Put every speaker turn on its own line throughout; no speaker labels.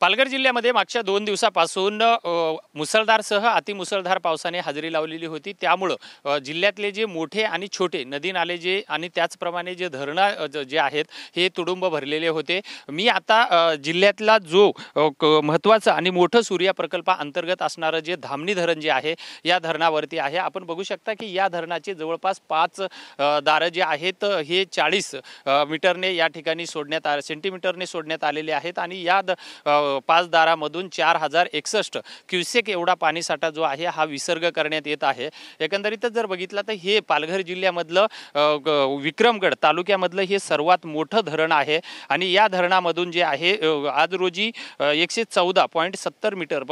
पालघर जिल्ह्यामध्ये मागच्या 2 दिवसापासून मुसळधारसह अतिमुसळधार पावसाने हजेरी लावलेली होती। त्यामुळे जिल्ह्यातले जे मोठे आणि छोटे नदी नाले जे आणि त्याचप्रमाणे जे धरणं जे आहेत हे तुडुंब भरलेले होते। मी आता जिल्ह्यातला जो महत्त्वाचा आणि मोठं सूर्या प्रकल्पा अंतर्गत असणारं जे धामणी धरण जे आहे या धरणावरती आहे। आपण बघू शकता की या धरणाचे जवळपास 5 दारं जे आहेत हे 40 मीटरने या ठिकाणी सेंटीमीटरने सोडण्यात आलेले आहेत आणि या 5 दारामधून 4061 क्युसेक एवढा पाणीसाठा जो आहे हा विसर्ग करण्यात येत आहे। एकंदरीतच जर बघितलं तर हे पालघर जिल्ह्यामधलं विक्रमगड तालुक्यामधलं हे सर्वात मोठं धरण आहे आणि या धरणामधून जे आहे आज रोजी 114.70 मीटर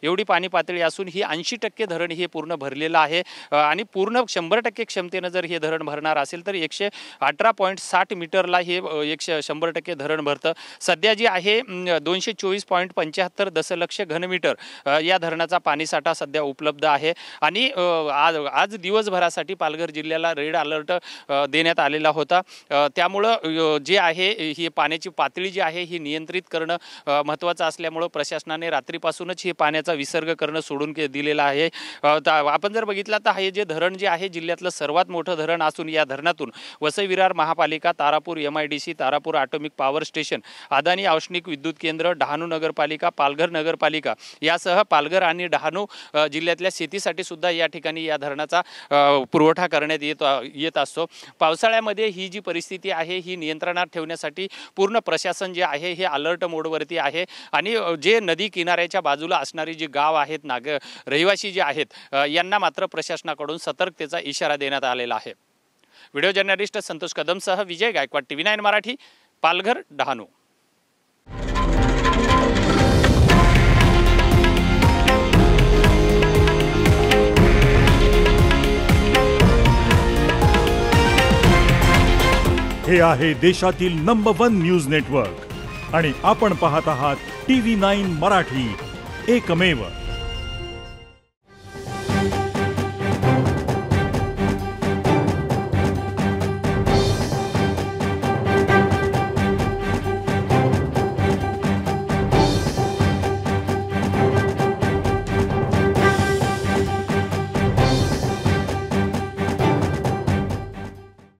एवढी पाणी पातळी असून ही 80% धरण हे पूर्ण भरलेलं आहे आणि पूर्ण 100% क्षमतेने जर हे धरण भरणार असेल तर 118.60 मीटरला हे 100% धरण भरतं। सध्या जी आहे 224.75 दशलक्ष घनमीटर या धरणाचा पाणीसाठा सध्या उपलब्ध आहे आणि आज दिवसभरासाठी पालघर जिल्ह्याला रेड अलर्ट देण्यात आलेला होता। त्यामुळे जे आहे ही पाण्याची पातळी जी आहे ही नियंत्रित करणं महत्त्वाचं असल्यामुळे प्रशासनाने रात्रीपासूनच हे पाण्याचा विसर्ग करणं सोडून दिलेलं आहे। आपण जर बघितलं तर हे जे धरण जे आहे जिल्ह्यातलं सर्वात मोठं धरण असून या धरणातून वसई विरार महापालिका, Tarapur MIDC, Tarapur atomic power station, Adani औष्णिक विद्युत केंद्र, डहाणू नगरपालिका, पालघर नगरपालिका यासह पालघर आणि डहाणू जिल्ह्यातल्या शेतीसाठी सुद्धा या ठिकाणी या धरणाचा पुरवठा करण्यात येत असतो। पावसाळ्यामध्ये ही जी परिस्थिती आहे ही नियंत्रणात ठेवण्यासाठी पूर्ण प्रशासन जे आहे हे अलर्ट मोडवरती आहे आणि जे नदी किनाऱ्याच्या बाजूला असणारी जी गाव आहेत रहिवासी जे आहेत यांना मात्र प्रशासनाकडून सतर्कतेचा इशारा देण्यात आलेला आहे। व्हिडिओ जर्नलिस्ट संतोष कदमसह विजय गायकवाड, TV9 मराठी, पालघर, डहाणू।
हे आहे देशातील नंबर 1 न्यूज नेटवर्क आणि आपण पाहत आहात TV9 मराठी, एकमेव।